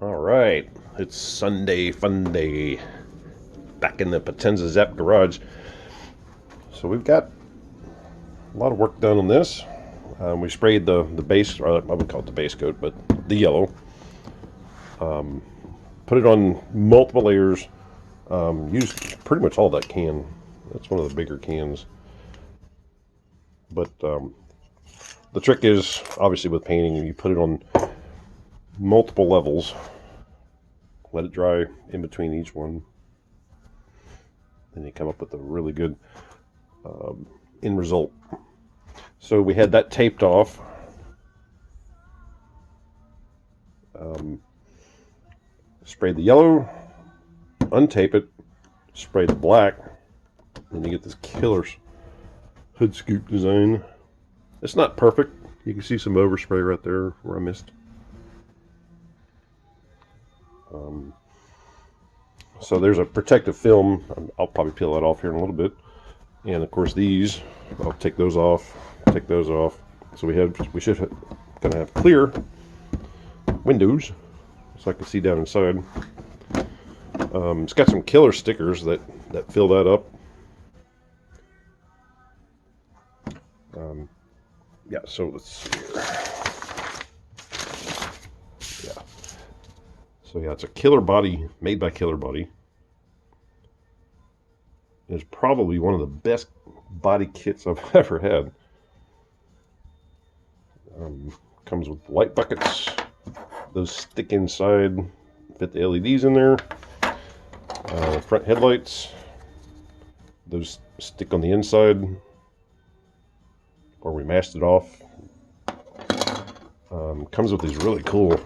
All right, it's Sunday fun day back in the Potenza Zap garage. So we've got a lot of work done on this. We sprayed the base, or I would call it the base coat, but the yellow. Put it on multiple layers. Used pretty much all that can. That's one of the bigger cans. But the trick is, obviously with painting, you put it on multiple levels. Let it dry in between each one. Then you come up with a really good end result. So we had that taped off. Spray the yellow, untape it, spray the black, and you get this killer hood scoop design. It's not perfect. You can see some overspray right there where I missed. So there's a protective film. I'll probably peel that off here in a little bit. And of course these, I'll take those off, take those off. So we should kind of have clear windows, so I can see down inside. It's got some killer stickers that fill that up. Yeah, so let's see here. Yeah. So yeah, it's a Killer Body, made by Killer Body. It's probably one of the best body kits I've ever had. Comes with light buckets. Those stick inside, fit the LEDs in there. Front headlights. Those stick on the inside, or we mashed it off. Comes with these really cool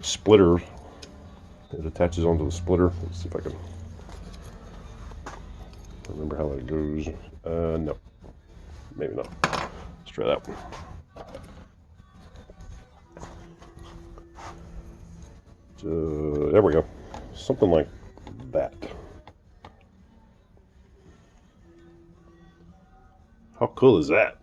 splitter. It attaches onto the splitter. Let's see if I can remember how that goes. No, maybe not. Let's try that one. There we go. Something like that. How cool is that?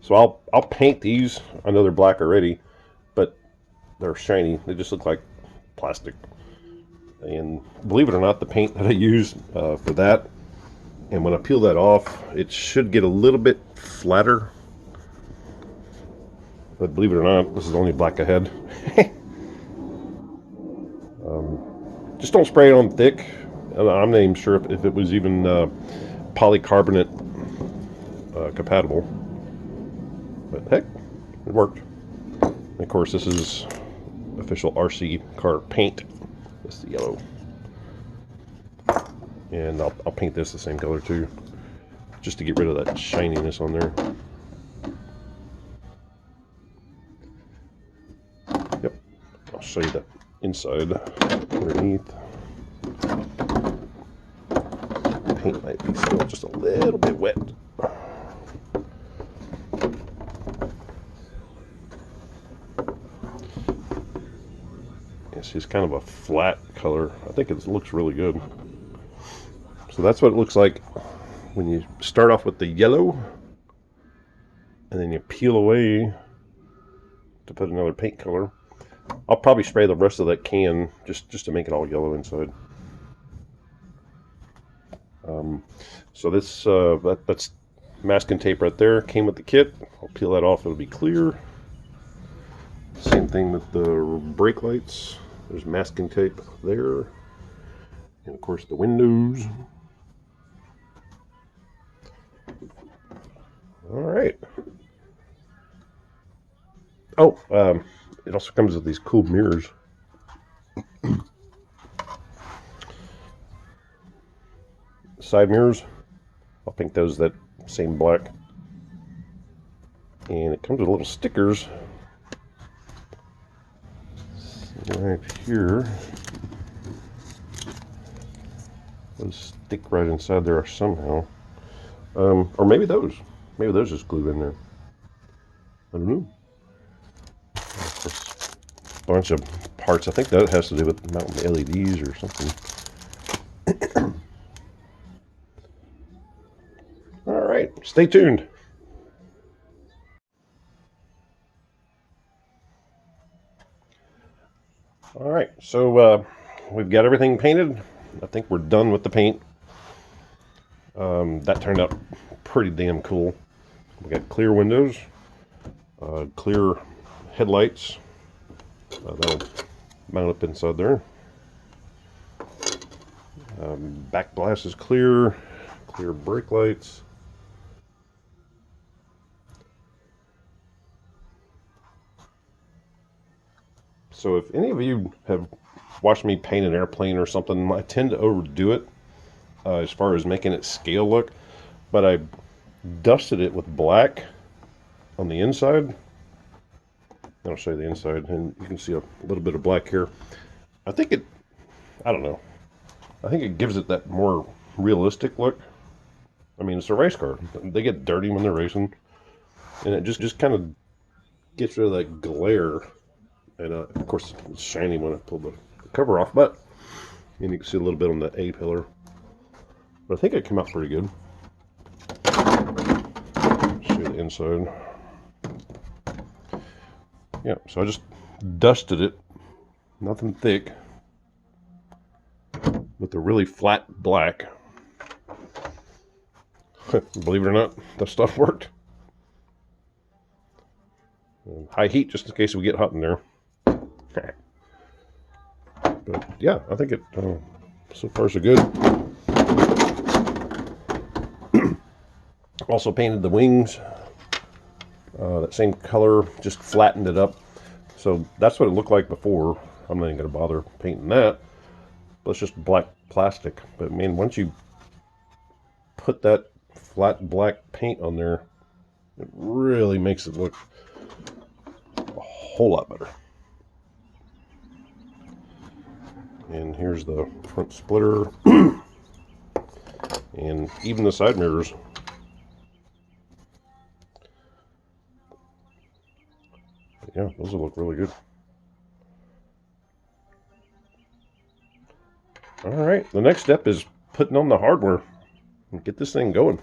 So I'll paint these. I know they're black already, but they're shiny. They just look like plastic. And believe it or not, the paint that I use for that, and when I peel that off, it should get a little bit flatter. But believe it or not, this is only black ahead. Just don't spray it on thick. I'm not even sure if it was even polycarbonate compatible. But heck, it worked. And of course, this is official RC car paint. This is the yellow. And I'll paint this the same color too, just to get rid of that shininess on there. Yep, I'll show you the inside underneath. The paint might be still just a little bit wet. It's just kind of a flat color. I think it looks really good. So that's what it looks like when you start off with the yellow, and then you peel away to put another paint color. I'll probably spray the rest of that can just to make it all yellow inside. So this that's masking tape right there. Came with the kit. I'll peel that off. It'll be clear. Same thing with the brake lights. There's masking tape there, and of course the windows. All right. Oh, it also comes with these cool mirrors. Side mirrors. I'll paint those that same black. And it comes with little stickers right here. Those stick right inside there somehow. Or maybe those. Maybe those just glue in there. I don't know. Of course, a bunch of parts. I think that has to do with mounting LEDs or something. All right, stay tuned. All right, so we've got everything painted. I think we're done with the paint. That turned out pretty damn cool. We got clear windows, clear headlights. That'll mount up inside there. Back glass is clear, clear brake lights. So if any of you have watched me paint an airplane or something, I tend to overdo it as far as making it scale look. But I dusted it with black on the inside. I'll show you the inside, and you can see a little bit of black here. I think it, I don't know, I think it gives it that more realistic look. I mean, it's a race car. They get dirty when they're racing, and it just kind of gets rid of that glare. And of course, it's shiny when I pull the cover off, but and you can see a little bit on the A pillar. But I think it came out pretty good. Show you the inside. Yeah, so I just dusted it, nothing thick, with a really flat black. Believe it or not, that stuff worked. High heat, just in case we get hot in there. But yeah, I think it so far so good. Also painted the wings that same color, just flattened it up. So that's what it looked like before. I'm not even going to bother painting that. But it's just black plastic. But man, once you put that flat black paint on there, it really makes it look a whole lot better. And here's the front splitter. And even the side mirrors. But yeah, those will look really good. All right, the next step is putting on the hardware and get this thing going.